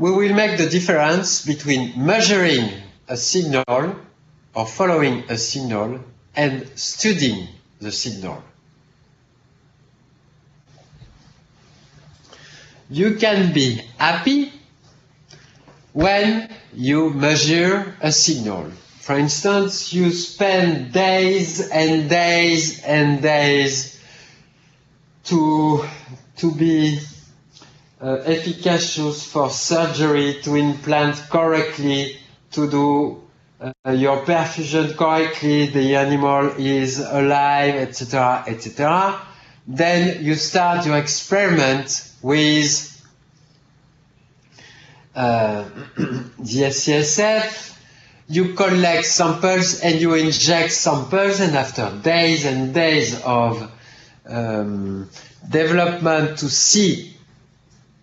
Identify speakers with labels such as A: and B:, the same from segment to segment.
A: we will make the difference between measuring a signal or following a signal and studying the signal. You can be happy when you measure a signal. For instance, you spend days and days and days to be efficacious for surgery, to implant correctly, to do your perfusion correctly, the animal is alive, etc., etc. Then you start your experiment with the SCSF. You collect samples and you inject samples, and after days and days of development to see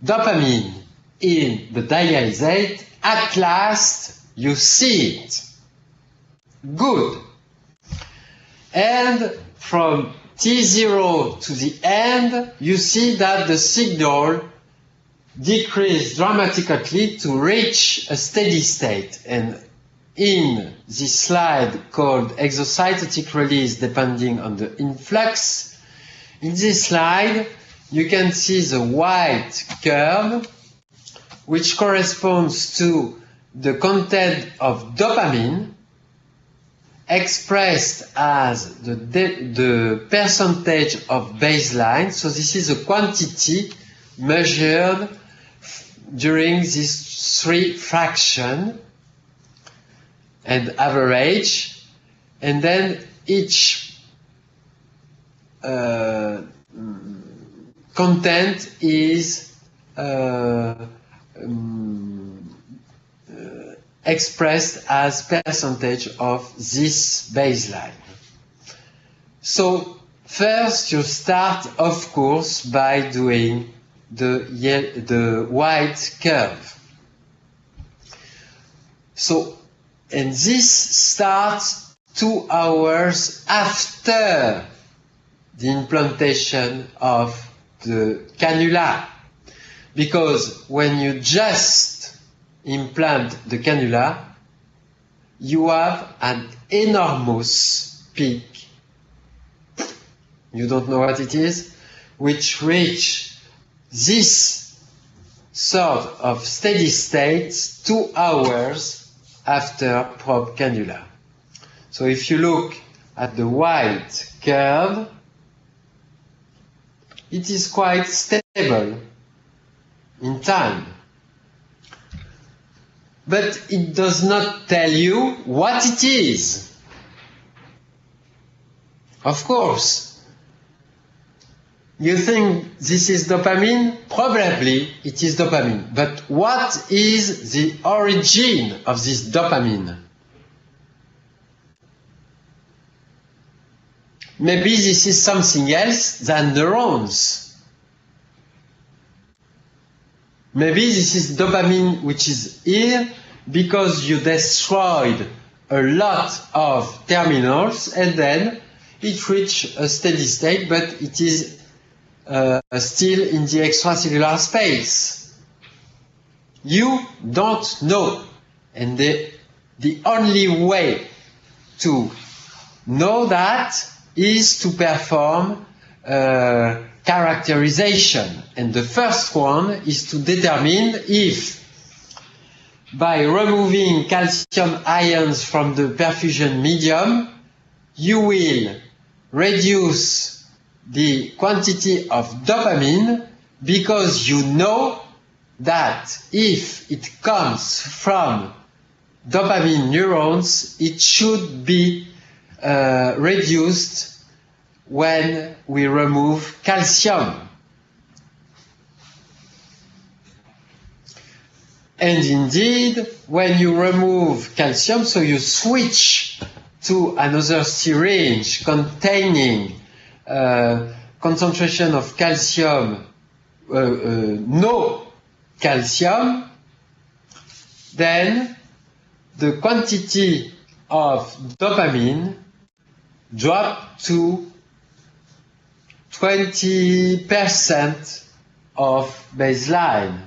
A: dopamine in the dialysate, at last you see it. Good. And from T0 to the end, you see that the signal decreased dramatically to reach a steady state. And in this slide called exocytotic release depending on the influx, in this slide you can see the white curve which corresponds to the content of dopamine expressed as the percentage of baseline. So this is a quantity measured during these three fractions and average, and then each content is expressed as percentage of this baseline. So first you start, of course, by doing the white curve. So, and this starts 2 hours after the implantation of the cannula. Because when you just implant the cannula, you have an enormous peak. You don't know what it is, which reach this sort of steady state 2 hours after probe cannula. So if you look at the white curve, it is quite stable in time. But it does not tell you what it is. Of course, you think this is dopamine? Probably it is dopamine. But what is the origin of this dopamine? Maybe this is something else than neurons. Maybe this is dopamine which is here because you destroyed a lot of terminals and then it reached a steady state, but it is still in the extracellular space. You don't know. And the only way to know that is to perform characterization. And the first one is to determine if by removing calcium ions from the perfusion medium, you will reduce the quantity of dopamine, because you know that if it comes from dopamine neurons, it should be reduced when we remove calcium. And indeed, when you remove calcium, so you switch to another syringe containing concentration of calcium, no calcium, then the quantity of dopamine drop to 20% of baseline.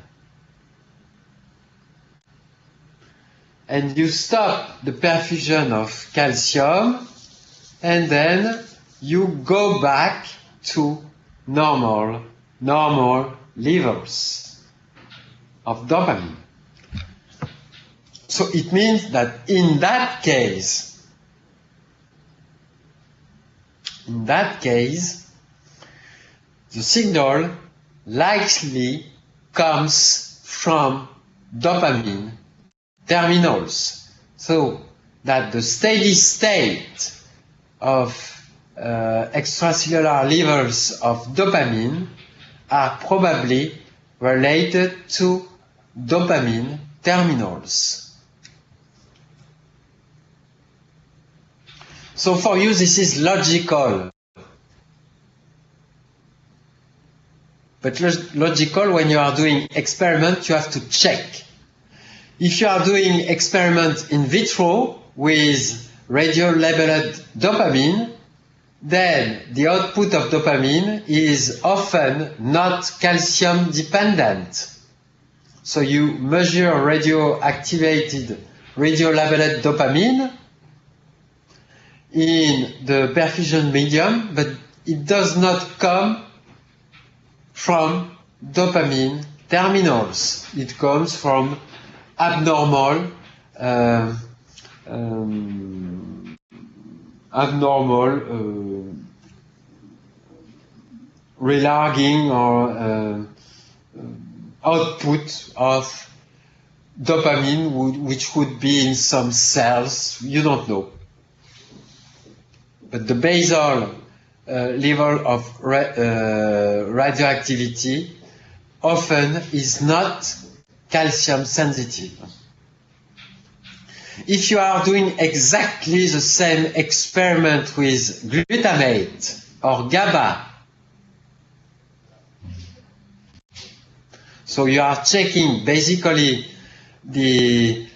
A: and you stop the perfusion of calcium, and then you go back to normal levels of dopamine. So it means that in that case, the signal likely comes from dopamine terminals, so that the steady state of extracellular levels of dopamine are probably related to dopamine terminals. So for you, this is logical. But logical, when you are doing experiment, you have to check. If you are doing experiment in vitro with radio-labeled dopamine, then the output of dopamine is often not calcium dependent. So you measure radio-labeled dopamine in the perfusion medium, but it does not come from dopamine terminals. It comes from abnormal relarging or output of dopamine, which would be in some cells, you don't know. But the basal level of radioactivity often is not calcium sensitive. If you are doing exactly the same experiment with glutamate or GABA, so you are checking basically the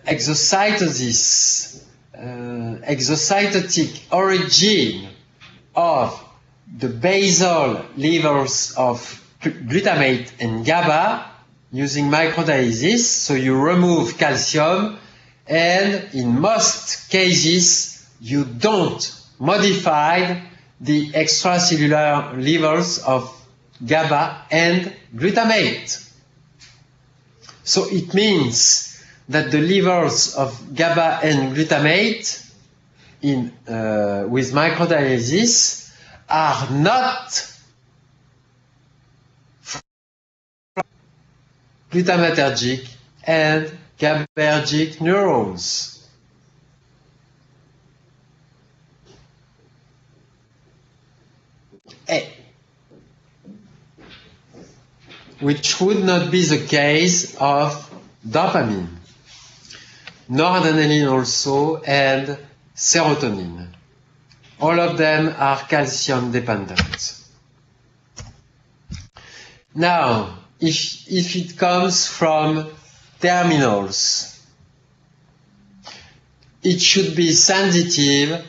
A: exocytotic origin of the basal levels of glutamate and GABA using microdialysis. So you remove calcium, and in most cases you don't modify the extracellular levels of GABA and glutamate. So it means that the levels of GABA and glutamate with microdialysis are not glutamatergic and GABAergic neurons. Which would not be the case of dopamine, noradrenaline also, and serotonin. All of them are calcium dependent. Now, if it comes from terminals, it should be sensitive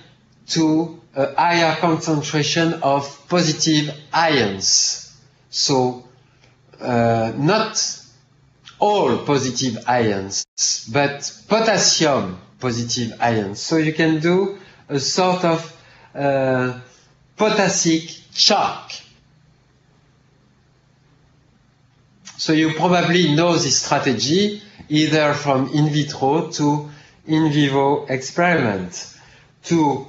A: to a higher concentration of positive ions. So, not all positive ions, but potassium positive ions. So you can do a sort of potassic shock. So you probably know this strategy either from in vitro to in vivo experiment. To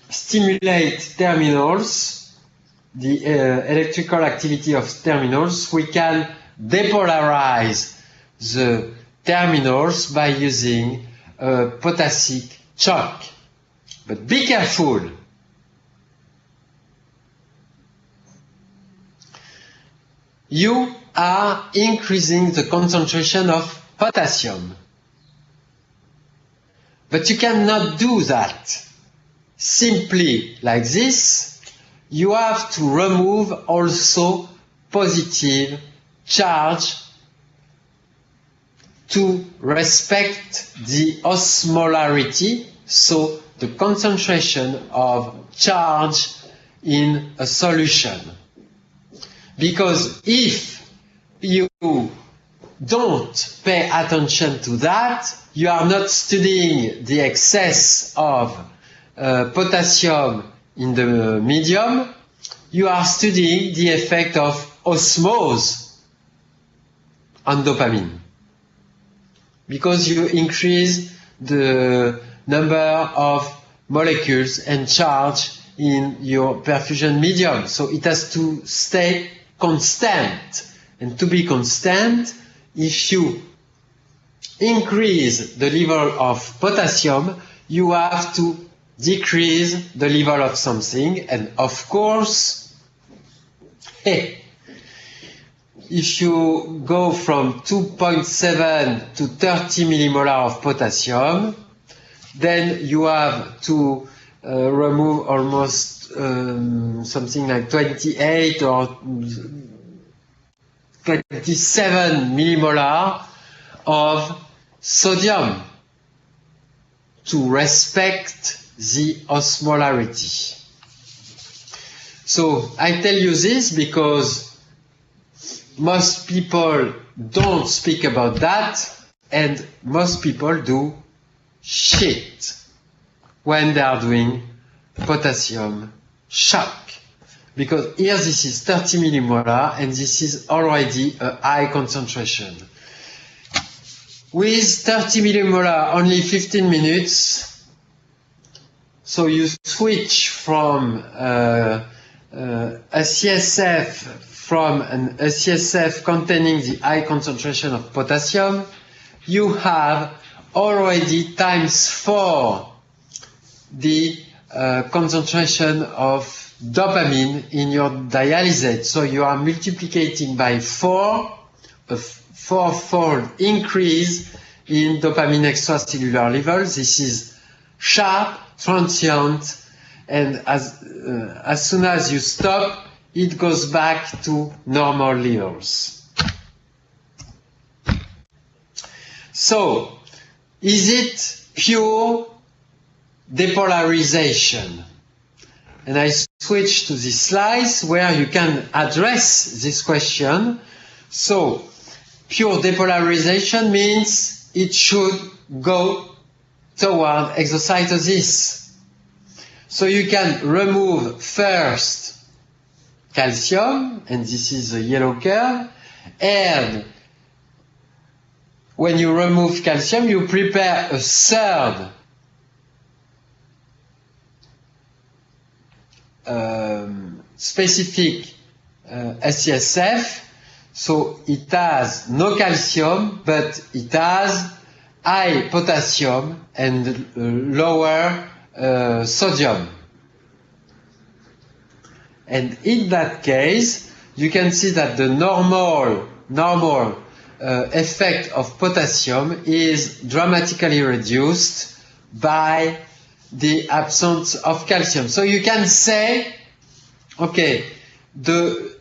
A: stimulate terminals, the electrical activity of terminals, we can depolarize the terminals by using a potassic shock. But be careful. You are increasing the concentration of potassium. But you cannot do that simply like this. You have to remove also positive charge to respect the osmolarity, so the concentration of charge in a solution. Because if you don't pay attention to that, you are not studying the excess of potassium in the medium, you are studying the effect of osmosis on dopamine. Because you increase the number of molecules and charge in your perfusion medium. So it has to stay constant. And to be constant, if you increase the level of potassium, you have to decrease the level of something. And of course, if you go from 2.7 to 30 millimolar of potassium, then you have to remove almost something like 28 or 27 millimolar of sodium to respect the osmolarity. So I tell you this because most people don't speak about that, and most people do shit when they are doing potassium shock. Because here this is 30 millimolar and this is already a high concentration. With 30 millimolar, only 15 minutes, so you switch from a CSF from a CSF containing the high concentration of potassium, you have already times 4 the concentration of dopamine in your dialysate. So you are multiplicating by 4, a 4-fold increase in dopamine extracellular level. This is sharp, transient, and as soon as you stop, it goes back to normal levels. So, is it pure depolarization? And I switch to this slide where you can address this question. So, pure depolarization means it should go toward exocytosis. So you can remove first calcium, and this is a yellow curve, and when you remove calcium, you prepare a third specific SCSF, so it has no calcium, but it has high potassium and lower sodium. And in that case, you can see that the normal effect of potassium is dramatically reduced by the absence of calcium. So you can say, okay, the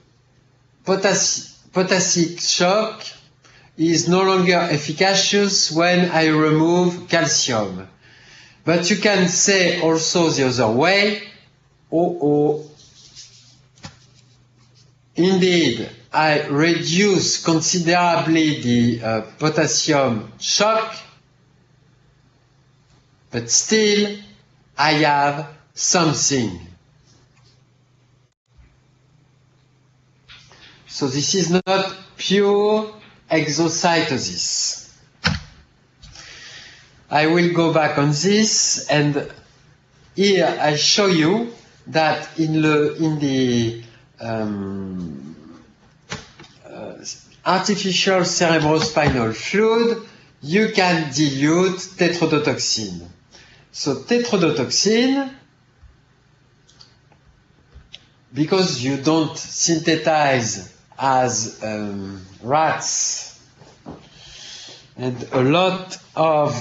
A: potassic shock is no longer efficacious when I remove calcium. But you can say also the other way, indeed, I reduce considerably the potassium shock, but still I have something. So this is not pure exocytosis. I will go back on this, and here I show you that in the artificial cerebrospinal fluid, you can dilute tetrodotoxin. So tetrodotoxin, because you don't synthesize as rats and a lot of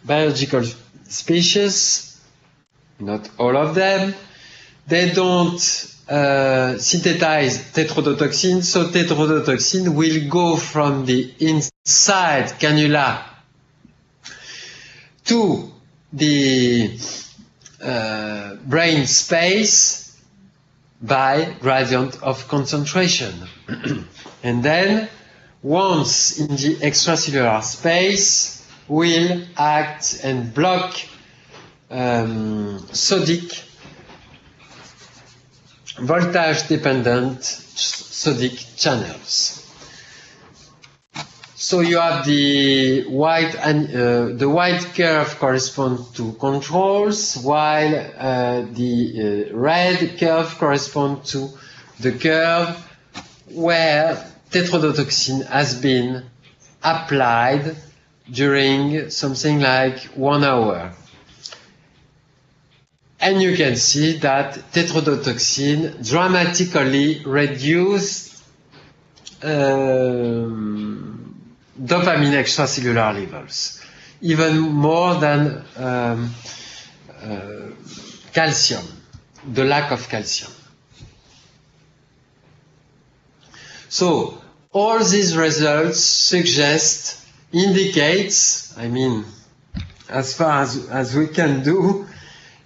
A: biological species, not all of them, they don't synthesize tetrodotoxin, so tetrodotoxin will go from the inside cannula to the brain space by gradient of concentration. And then once in the extracellular space, will act and block sodic, voltage-dependent sodic channels. So you have the white curve corresponds to controls, while the red curve corresponds to the curve where tetrodotoxin has been applied during something like 1 hour. And you can see that tetrodotoxin dramatically reduced dopamine extracellular levels, even more than calcium, the lack of calcium. So all these results indicates, I mean, as far as we can do,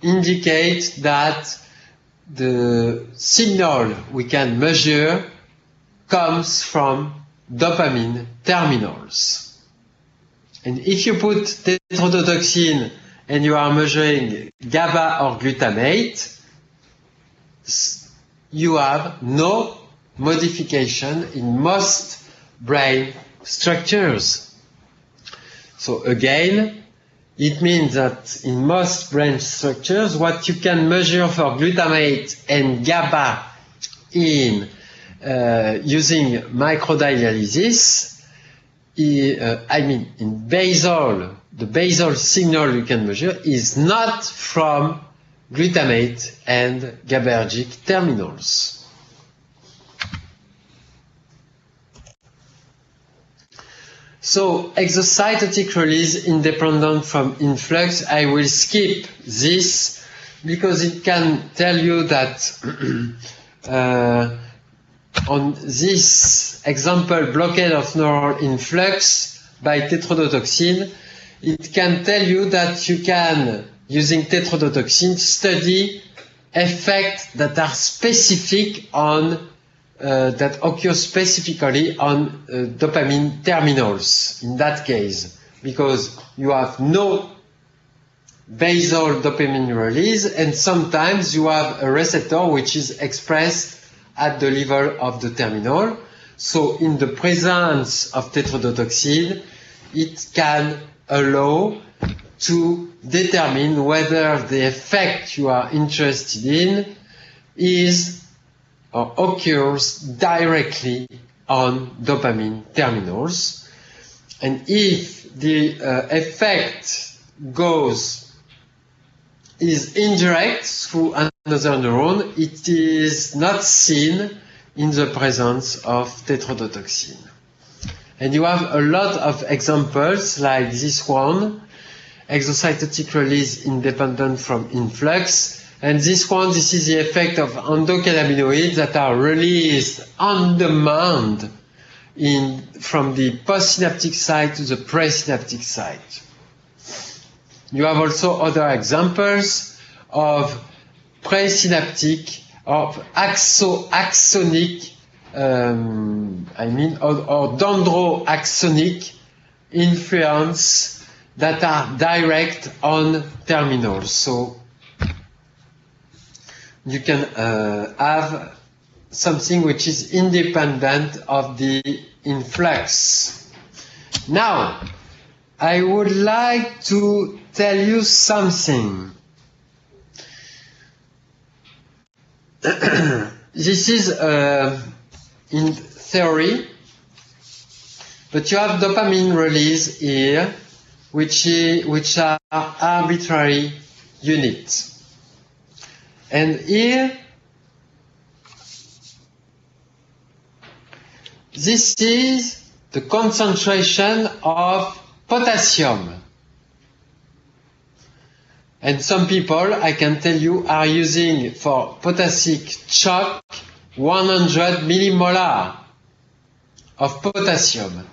A: indicate that the signal we can measure comes from dopamine terminals. And if you put tetrodotoxin and you are measuring GABA or glutamate, you have no modification in most brain structures. So again, it means that in most brain structures, what you can measure for glutamate and GABA in using microdialysis, in basal, the basal signal you can measure is not from glutamate and GABAergic terminals. So, exocytotic release independent from influx, I will skip this because it can tell you that on this example, blockade of neural influx by tetrodotoxin, it can tell you that you can, using tetrodotoxin, study effects that are specific on that occur specifically on dopamine terminals in that case, because you have no basal dopamine release, and sometimes you have a receptor which is expressed at the level of the terminal. So in the presence of tetrodotoxin, it can allow to determine whether the effect you are interested in is or occurs directly on dopamine terminals. And if the effect is indirect through another neuron, it is not seen in the presence of tetrodotoxin. And you have a lot of examples like this one, exocytotic release independent from influx. And this is the effect of endocannabinoids that are released on demand from the postsynaptic site to the presynaptic site. You have also other examples of presynaptic or axonic, or dendroaxonic influence that are direct on terminals. So you can have something which is independent of the influx. Now, I would like to tell you something. This is in theory, but you have dopamine release here, which are arbitrary units. And here, this is the concentration of potassium. And some people, I can tell you, are using for potassic shock 100 millimolar of potassium.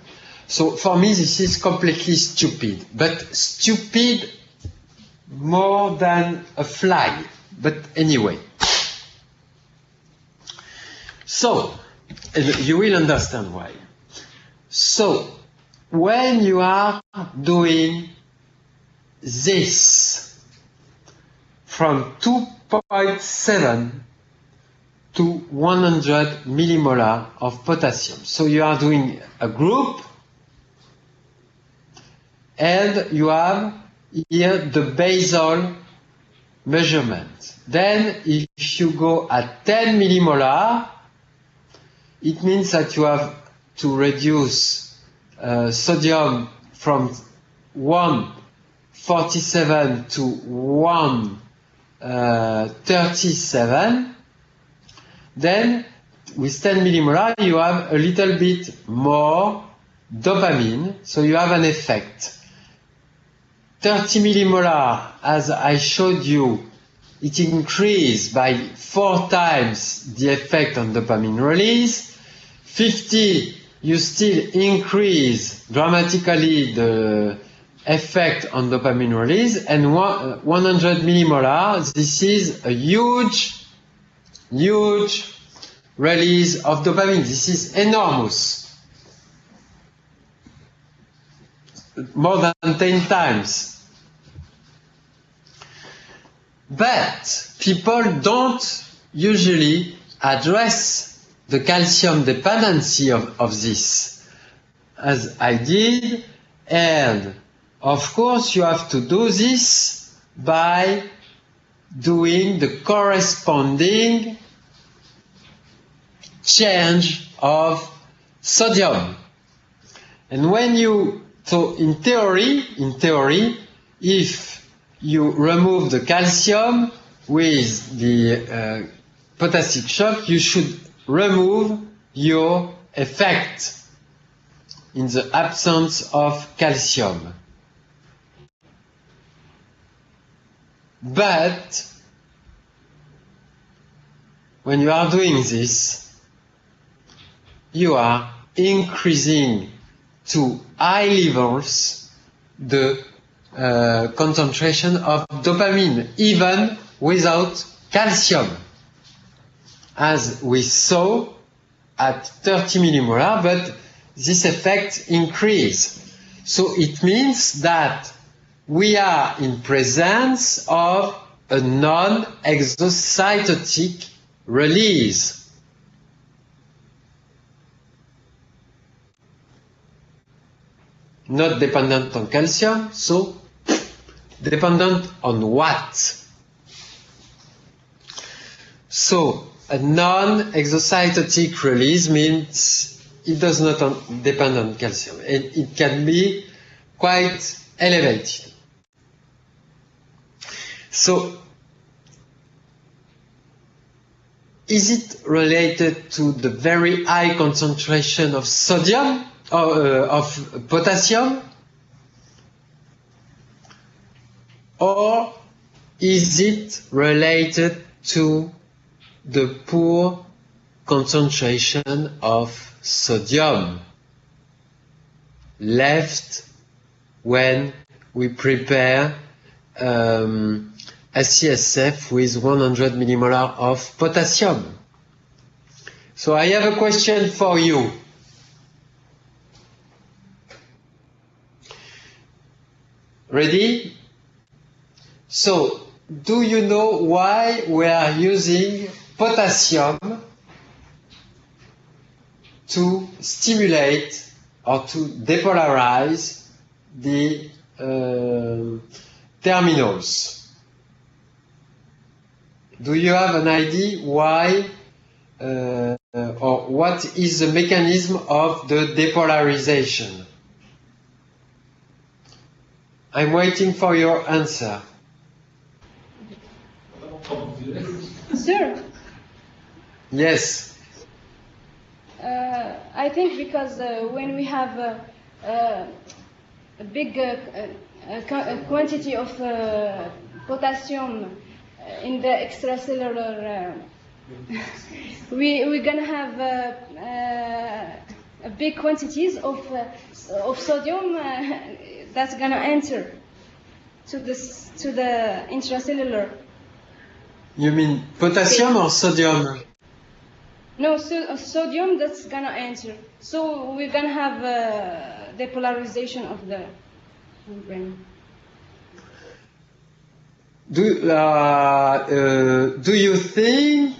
A: So for me, this is completely stupid, but stupid more than a fly. But anyway, so you will understand why. So, when you are doing this from 2.7 to 100 millimolar of potassium, so you are doing a group, and you have here the basal measurement. Then if you go at 10 millimolar, it means that you have to reduce sodium from 147 to 137. Then with 10 millimolar you have a little bit more dopamine, so you have an effect. 30 millimolar, as I showed you, it increased by 4 times the effect on dopamine release. 50, you still increase dramatically the effect on dopamine release. And 100 millimolar, this is a huge release of dopamine. This is enormous. More than 10 times. But people don't usually address the calcium dependency of this, as I did. And of course you have to do this by doing the corresponding change of sodium. And when you, so in theory, if you remove the calcium with the potassic shock, you should remove your effect in the absence of calcium. But when you are doing this, you are increasing to high levels the concentration of dopamine, even without calcium, as we saw at 30 millimolar, but this effect increased. So it means that we are in presence of a non-exocytotic release. Not dependent on calcium, so dependent on what? So a non-exocytotic release means it does not depend on calcium, and it can be quite elevated. So is it related to the very high concentration of sodium? Of potassium, or is it related to the poor concentration of sodium left when we prepare SCSF with 100 millimolar of potassium? So I have a question for you. Ready? So, do you know why we are using potassium to stimulate or to depolarize the terminals? Do you have an idea why or what is the mechanism of the depolarization? I'm waiting for your answer.
B: Sure.
A: Yes.
B: I think because when we have a big quantity of potassium in the extracellular, we're gonna have big quantities of sodium that's gonna enter to the intracellular.
A: You mean potassium or sodium?
B: No, sodium that's gonna enter. So we're gonna have depolarization of the membrane.
A: Do you think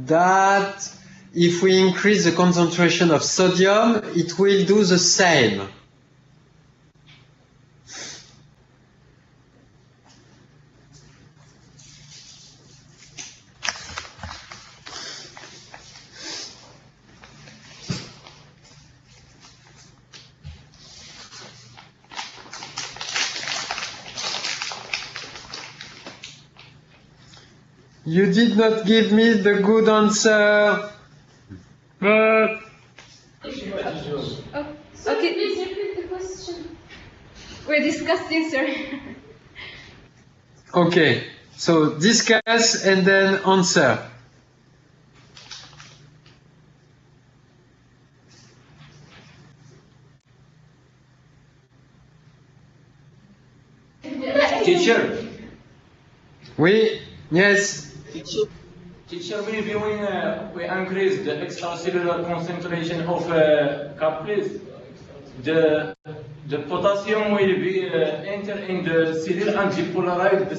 A: that if we increase the concentration of sodium, it will do the same? You did not give me the good answer. But
B: Okay. Please repeat the question. We're discussing, sir.
A: okay, so discuss and then answer.
C: Teacher.
A: Oui, yes.
C: Teacher, we increase the extracellular concentration of caplets. The potassium will be enter in the cell and depolarize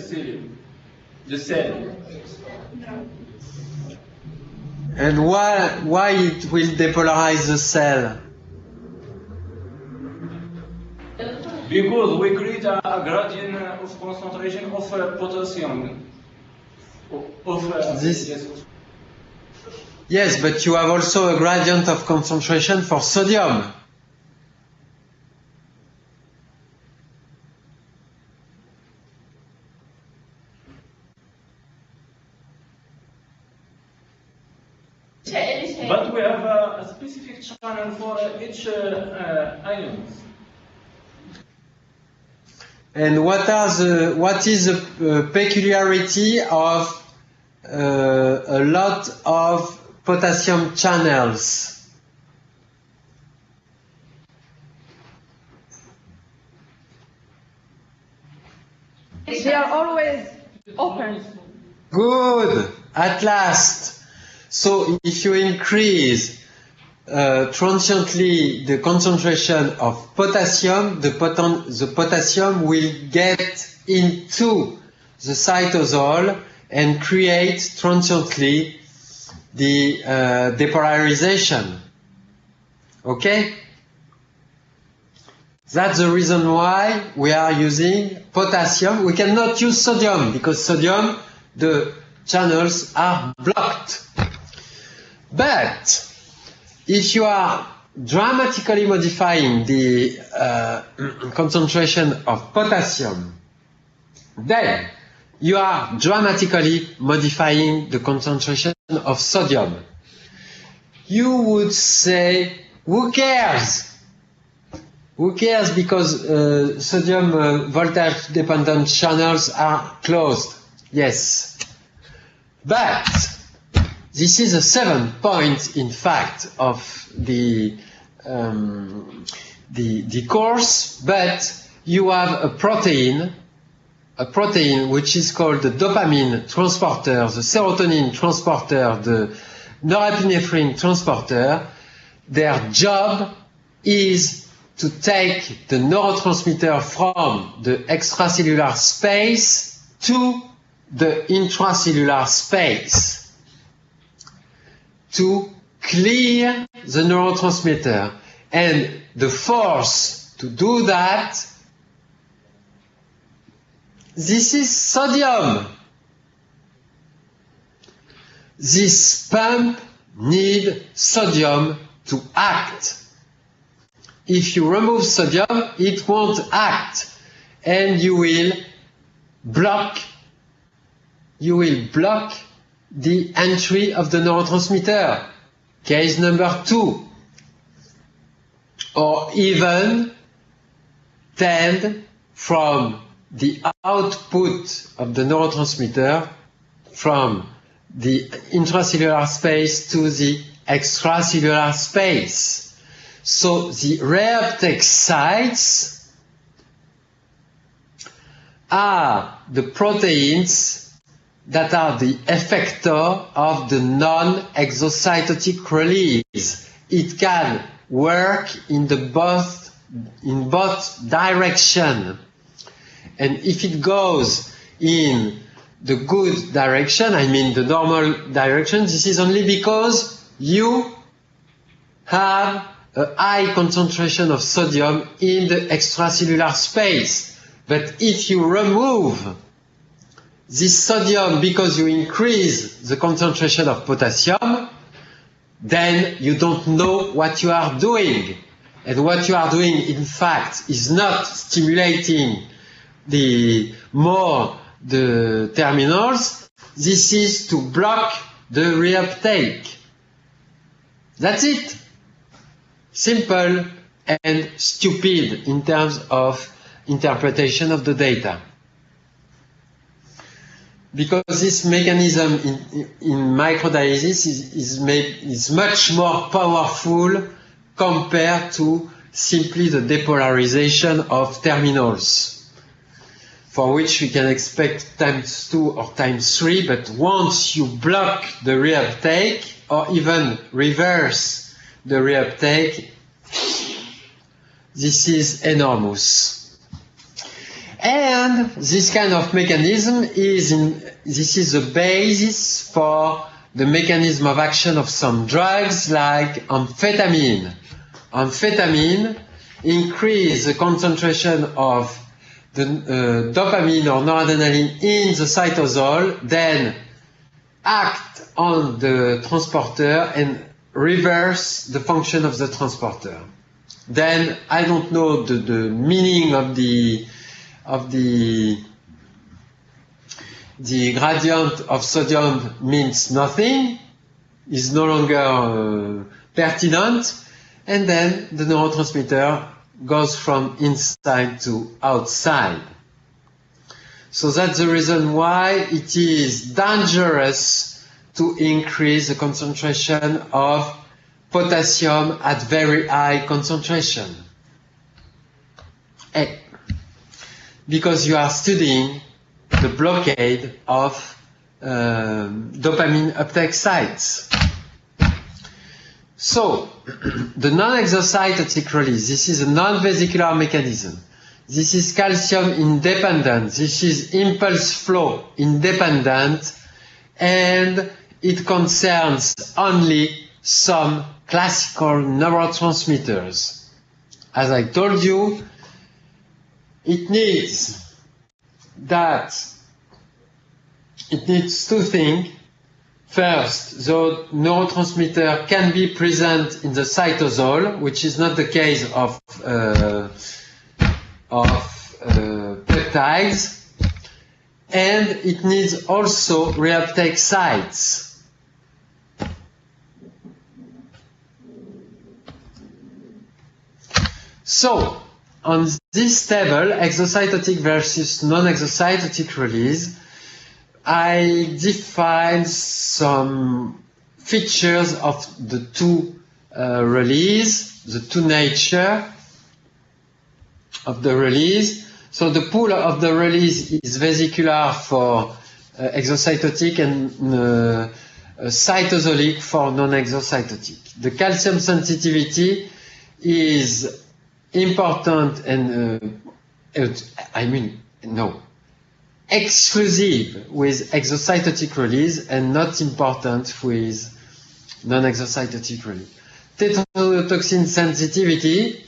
C: the cell.
A: And why it will depolarize the cell?
C: Because we create a gradient of concentration of potassium.
A: Yes, but you have also a gradient of concentration for sodium.
C: But we have a specific channel for each ion.
A: And what is the peculiarity of a lot of potassium channels?
B: They are always open.
A: Good, at last. So if you increase transiently the concentration of potassium, the potassium will get into the cytosol and create transiently the depolarization. Okay? That's the reason why we are using potassium. We cannot use sodium because sodium, the channels are blocked. But if you are dramatically modifying the concentration of potassium, then you are dramatically modifying the concentration of sodium. You would say, who cares? Who cares because sodium voltage dependent channels are closed? Yes. But this is a 7 point, in fact, of the course, but you have a protein which is called the dopamine transporter, the serotonin transporter, the norepinephrine transporter. Their job is to take the neurotransmitter from the extracellular space to the intracellular space, to clear the neurotransmitter. And the force to do that, this is sodium. This pump needs sodium to act. If you remove sodium, it won't act, and you will block the entry of the neurotransmitter. Case number 2. Or even tend from the output of the neurotransmitter from the intracellular space to the extracellular space. So the reuptake sites are the proteins that are the effector of the non-exocytotic release. It can work in both direction. And if it goes in the good direction, I mean the normal direction, this is only because you have a high concentration of sodium in the extracellular space. But if you remove this sodium because you increase the concentration of potassium, then you don't know what you are doing. And what you are doing, in fact, is not stimulating the terminals. This is to block the reuptake. That's it. Simple and stupid in terms of interpretation of the data. Because this mechanism in microdialysis is much more powerful compared to simply the depolarization of terminals, for which we can expect ×2 or ×3, but once you block the reuptake or even reverse the reuptake, this is enormous. And this kind of mechanism is the basis for the mechanism of action of some drugs like amphetamine. Amphetamine increase the concentration of the dopamine or noradrenaline in the cytosol, then act on the transporter and reverse the function of the transporter. Then I don't know the meaning of the gradient of sodium means nothing, is no longer pertinent, and then the neurotransmitter goes from inside to outside. So that's the reason why it is dangerous to increase the concentration of potassium at very high concentration. Because you are studying the blockade of dopamine uptake sites. So, the non-exocytotic release, this is a non-vesicular mechanism. This is calcium independent. This is impulse flow independent, and it concerns only some classical neurotransmitters. As I told you, it needs two things. First, the neurotransmitter can be present in the cytosol, which is not the case of peptides, and it needs also reuptake sites. So, on this table, exocytotic versus non-exocytotic release, I define some features of the two release, the two nature of the release. So the pool of the release is vesicular for exocytotic and cytosolic for non-exocytotic. The calcium sensitivity is important and exclusive with exocytotic release and not important with non-exocytotic release. Tetrodotoxin sensitivity,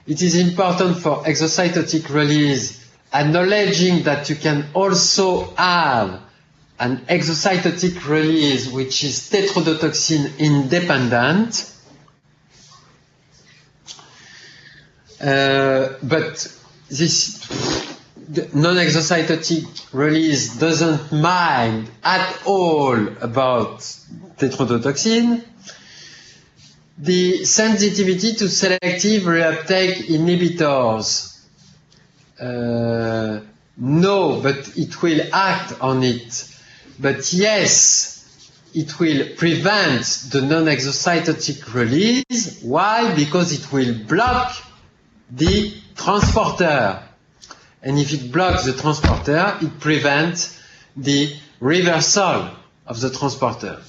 A: it is important for exocytotic release, acknowledging that you can also have an exocytotic release which is tetrodotoxin independent. But this non-exocytotic release doesn't mind at all about tetrodotoxin. The sensitivity to selective reuptake inhibitors, no, but it will act on it. But yes, it will prevent the non-exocytotic release. Why? Because it will block the transporter. And if it blocks the transporter, it prevents the reversal of the transporter.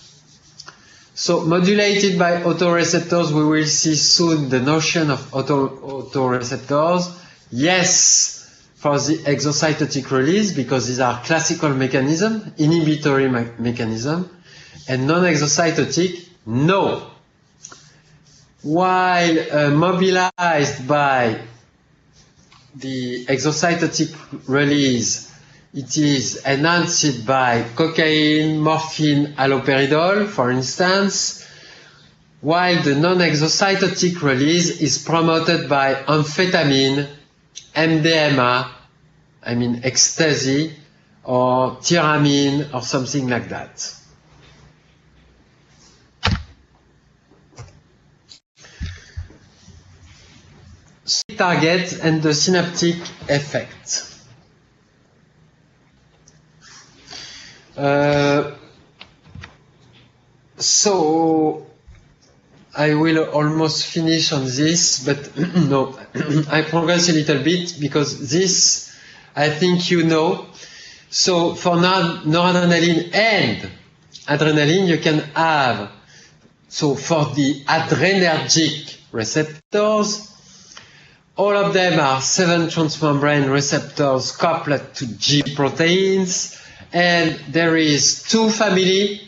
A: So modulated by autoreceptors, we will see soon the notion of autoreceptors. Yes, for the exocytotic release, because these are classical mechanisms, inhibitory mechanism, and non-exocytotic, no. While mobilized by the exocytotic release, it is enhanced by cocaine, morphine, haloperidol, for instance, while the non-exocytotic release is promoted by amphetamine, MDMA, I mean ecstasy, or tyramine, or something like that. Target and the synaptic effect. So I will almost finish on this, but no, I progress a little bit because this I think you know. So for noradrenaline and adrenaline, you can have, so for the adrenergic receptors, all of them are 7 transmembrane receptors coupled to G proteins, and there is 2 family,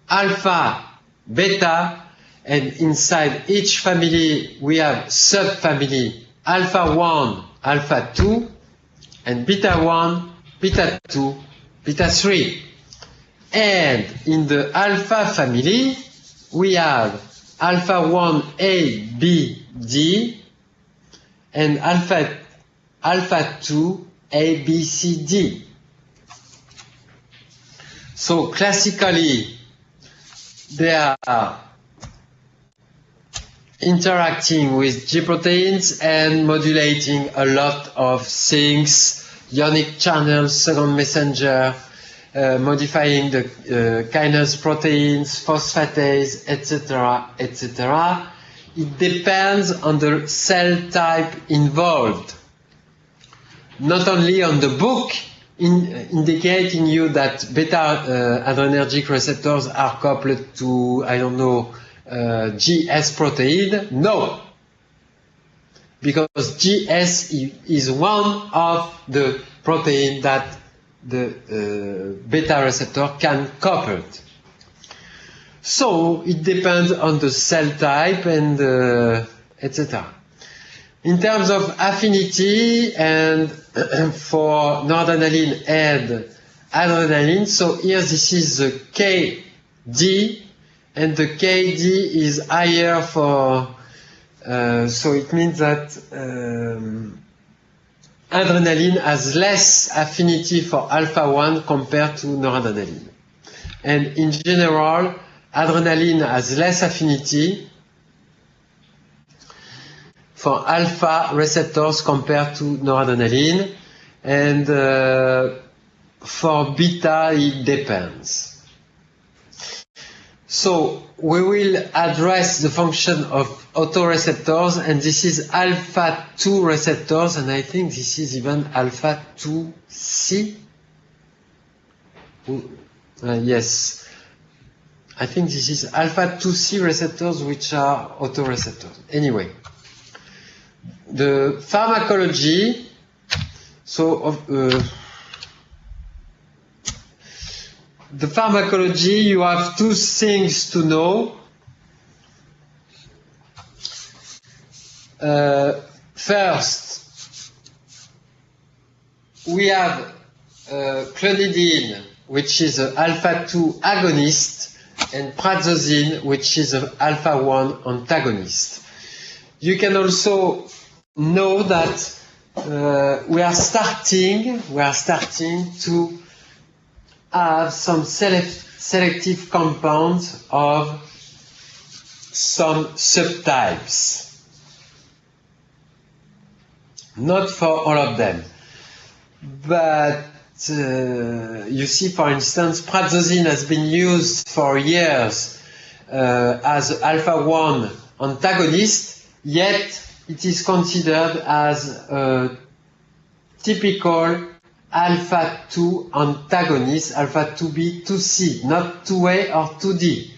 A: alpha, beta, and inside each family we have subfamily alpha 1, alpha 2, and beta 1, beta 2, beta 3. And in the alpha family we have alpha 1A, B, D, and alpha 2, A, B, C, D. So classically, they are interacting with G proteins and modulating a lot of things, ionic channels, second messenger, modifying the kinase proteins, phosphatase, etc., etc. It depends on the cell type involved. Not only on the book indicating you that beta adrenergic receptors are coupled to, I don't know, GS protein. No. Because GS is one of the protein that the beta receptor can couple. So it depends on the cell type and etc. In terms of affinity and for noradrenaline and adrenaline, so here this is the KD, and the KD is higher for, so it means that adrenaline has less affinity for alpha 1 compared to noradrenaline. And in general, adrenaline has less affinity for alpha receptors compared to noradrenaline, and for beta it depends. So we will address the function of autoreceptors, and this is alpha 2 receptors, and I think this is even alpha 2C. Yes. I think this is alpha 2C receptors, which are autoreceptors. Anyway, the pharmacology, so the pharmacology, you have 2 things to know. First, we have clonidine, which is an alpha 2 agonist, and prazosin, which is an alpha 1 antagonist. You can also know that we are starting to have some selective compounds of some subtypes. Not for all of them, but you see, for instance, prazosin has been used for years as alpha 1 antagonist, yet it is considered as a typical alpha 2 antagonist, alpha 2b, 2c, not 2a or 2d.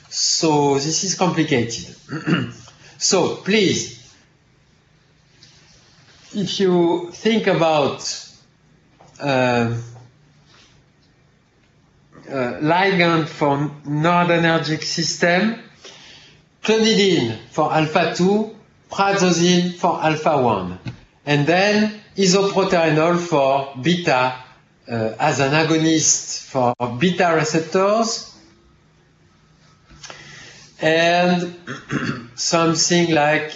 A: So this is complicated. So please, if you think about ligand for noradrenergic system, clonidine for alpha 2, prazosin for alpha 1, and then isoproterenol for beta as an agonist for beta receptors, and something like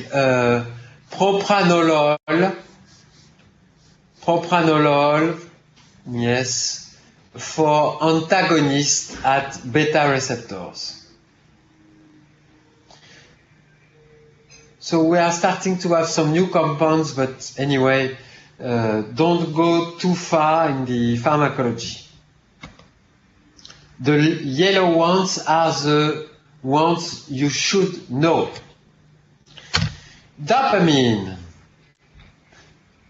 A: propranolol, yes, for antagonist at beta receptors. So we are starting to have some new compounds, but anyway, don't go too far in the pharmacology. The yellow ones are the ones you should know. Dopamine.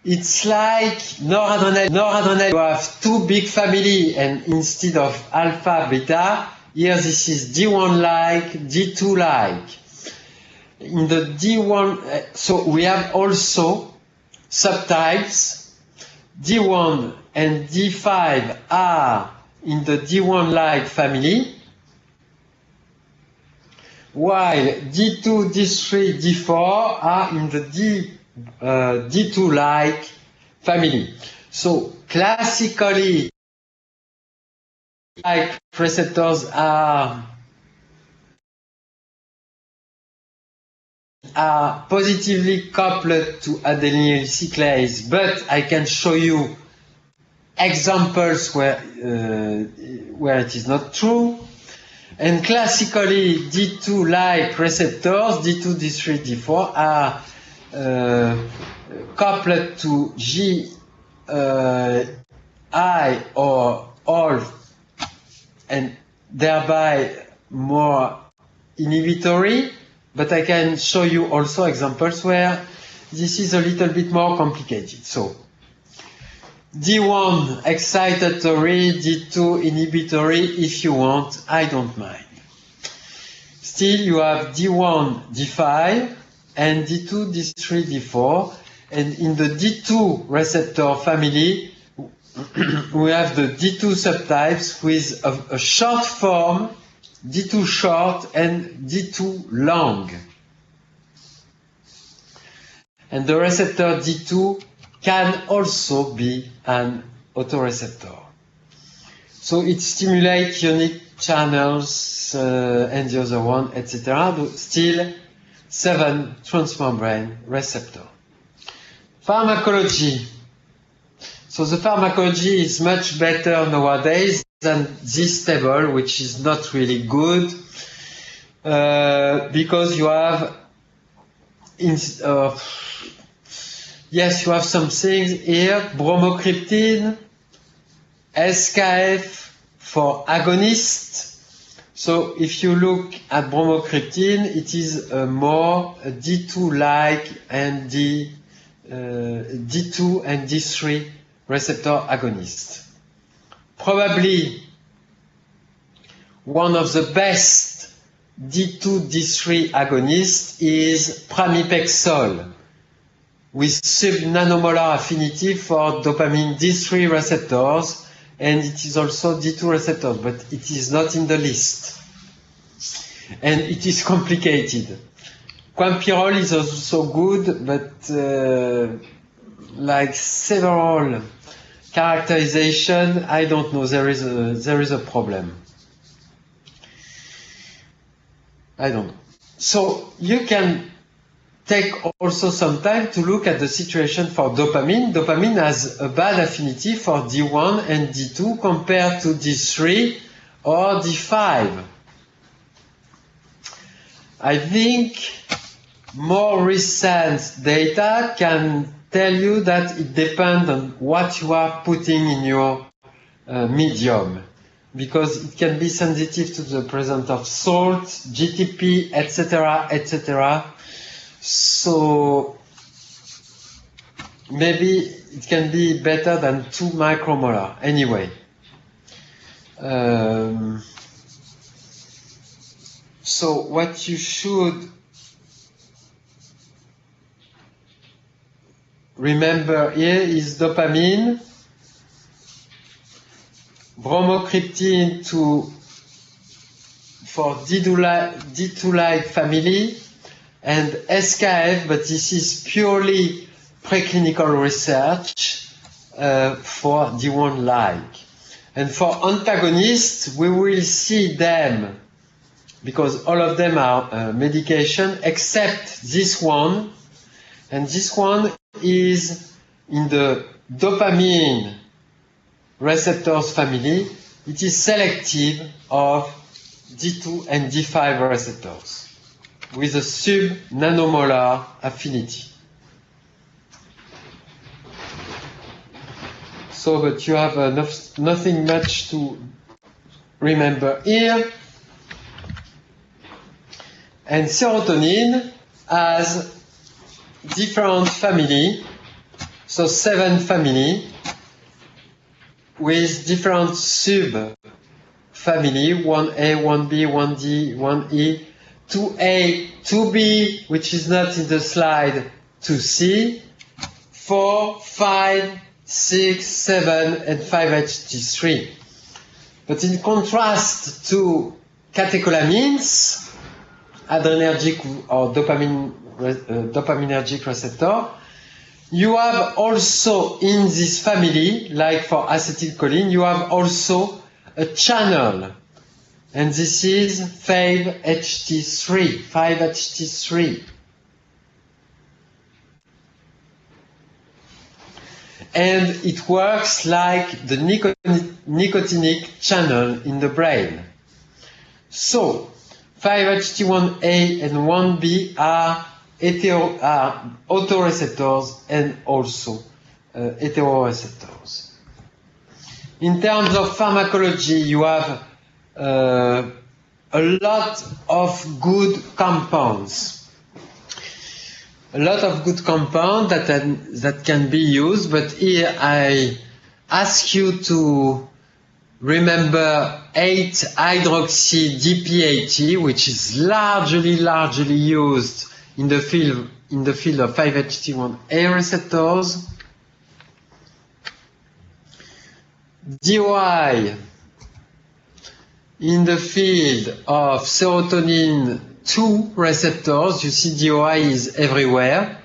A: It's like noradrenaline. Noradrenaline, you have two big family, and instead of alpha, beta, here this is D1-like, D2-like. In the D1, so we have also subtypes. D1 and D5 are in the D1-like family, while D2, D3, D4 are in the D2-like family. So classically, like receptors are positively coupled to adenylyl cyclase, but I can show you examples where it is not true. And classically, D2-like receptors, D2, D3, D4, are coupled to GI or all, and thereby more inhibitory. But I can show you also examples where this is a little bit more complicated. So D1 excitatory, D2 inhibitory if you want, I don't mind. Still you have D1, D5 and D2, D3, D4, and in the D2 receptor family we have the D2 subtypes with a short form, D2 short and D2 long. And the receptor D2 can also be an autoreceptor. So it stimulates ionic channels and the other one, etc. But still 7 transmembrane receptor. Pharmacology. So the pharmacology is much better nowadays than this table, which is not really good, because you have yes, you have some things here, bromocriptine, SKF for agonist. So if you look at bromocriptine, it is more D2-like and D2 and D3 receptor agonist. Probably one of the best D2, D3 agonists is pramipexole, with sub-nanomolar affinity for dopamine D3 receptors, and it is also D2 receptors, but it is not in the list. And it is complicated. Quampirol is also good, but like several characterization, I don't know, there is a problem. I don't know. So you can take also some time to look at the situation for dopamine. Dopamine has a bad affinity for D1 and D2 compared to D3 or D5. I think more recent data can tell you that it depends on what you are putting in your medium, because it can be sensitive to the presence of salt, GTP, etc., etc. So maybe it can be better than 2 micromolar anyway. So what you should remember here is dopamine, bromocryptine for D2-like family, and SKF, but this is purely preclinical research for D1-like. And for antagonists, we will see them, because all of them are medication, except this one. And this one is in the dopamine receptors family. It is selective of D2 and D5 receptors with a sub-nanomolar affinity. So, but you have nothing much to remember here. And serotonin has different family, so 7 family with different sub-family, 1A, 1B, 1D, 1E, 2A, 2B, which is not in the slide, 2C, 4, 5, 6, 7, and 5-HT3. But in contrast to catecholamines, adrenergic or dopaminergic receptor, you have also in this family, like for acetylcholine, you have also a channel, and this is 5-HT3. And it works like the nicotinic channel in the brain. So, 5-HT1A and 1B are autoreceptors and also heteroreceptors. In terms of pharmacology, you have a lot of good compounds. A lot of good compounds that can be used, but here I ask you to remember 8-hydroxy-DPAT, which is largely used in the field of 5-HT1A receptors. DOI in the field of serotonin 2 receptors. You see DOI is everywhere.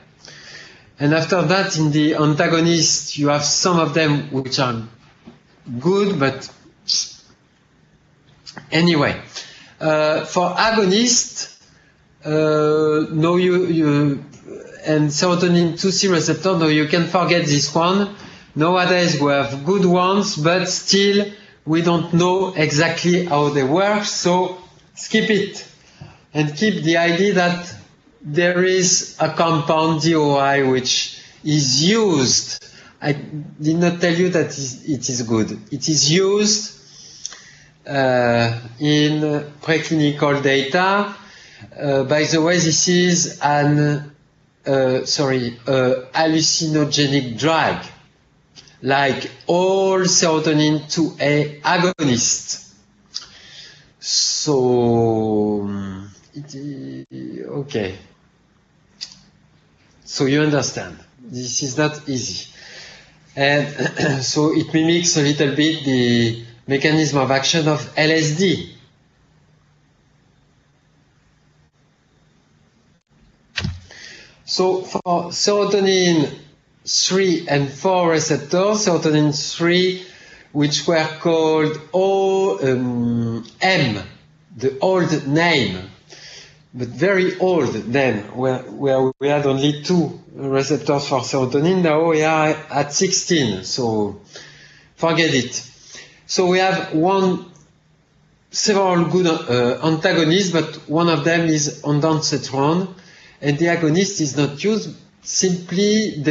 A: And after that, in the antagonist, you have some of them which are good, but anyway. For agonist, no, and serotonin 2C receptor, no, you can forget this one. Nowadays we have good ones, but still we don't know exactly how they work, so skip it. And keep the idea that there is a compound DOI which is used. I did not tell you that it is good. It is used in preclinical data. By the way, this is an hallucinogenic drug, like all serotonin 2A agonists. So, okay. So you understand, this is not easy. And so it mimics a little bit the mechanism of action of LSD. So for serotonin 3 and 4 receptors, serotonin 3, which were called M, the old name, but very old then, where we had only 2 receptors for serotonin. Now we are at 16, so forget it. So we have several good antagonists, but one of them is ondansetron, and the agonist is not used. Simply,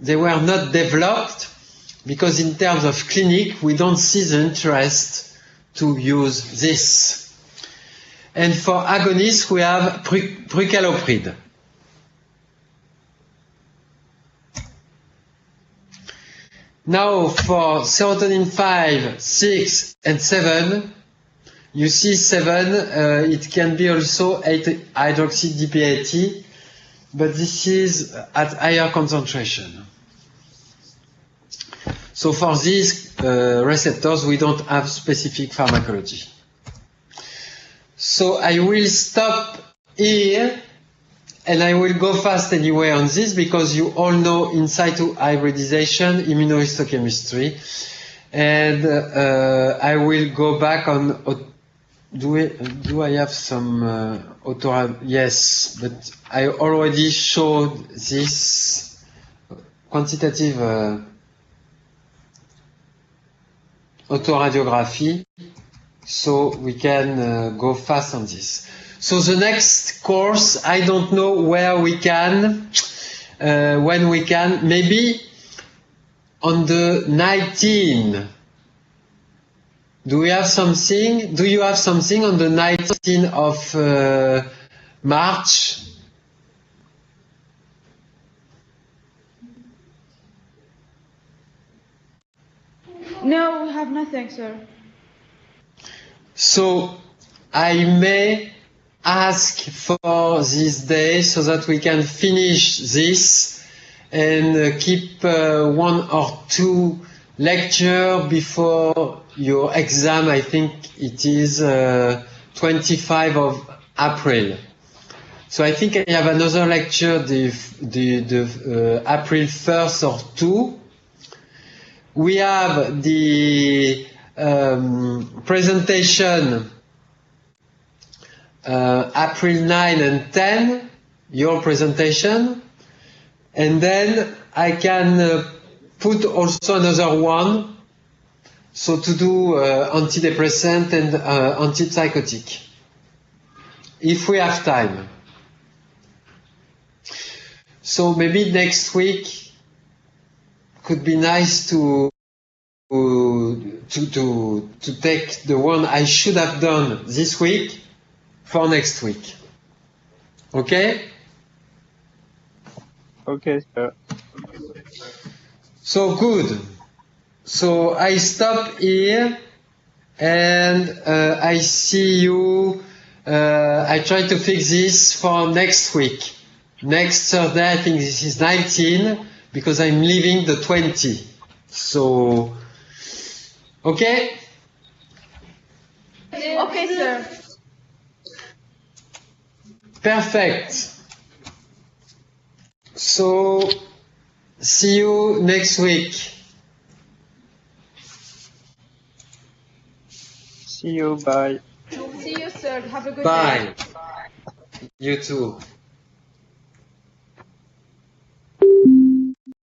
A: they were not developed because in terms of clinic, we don't see the interest to use this. And for agonists, we have prucalopride. Now for serotonin 5, 6, and 7, you see 7, it can be also 8-hydroxy-DPAT, but this is at higher concentration. So for these receptors, we don't have specific pharmacology. So I will stop here, and I will go fast anyway on this because you all know in situ hybridization, immunohistochemistry, and I will go back on. Do I have some yes, but I already showed this quantitative autoradiography, so we can go fast on this. So the next course, I don't know where we can, when we can, maybe on the 19th. Do we have something? Do you have something on the 19th of March?
D: No, we have nothing, sir.
A: So I may ask for this day so that we can finish this and keep 1 or 2 lectures before your exam. I think it is 25 of April. So I think I have another lecture the April 1st or 2. We have the presentation April 9 and 10, your presentation, and then I can put also another one, so to do antidepressant and antipsychotic, if we have time. So maybe next week could be nice to take the one I should have done this week for next week. Okay?
E: Okay, sir.
A: So good. So I stop here and I see you. I try to fix this for next week. Next Thursday, I think this is 19 because I'm leaving the 20. So, okay?
D: Okay, sir.
A: Perfect. So, see you next week.
E: See you, bye.
D: See you, sir. Have a good day.
A: Bye. You too.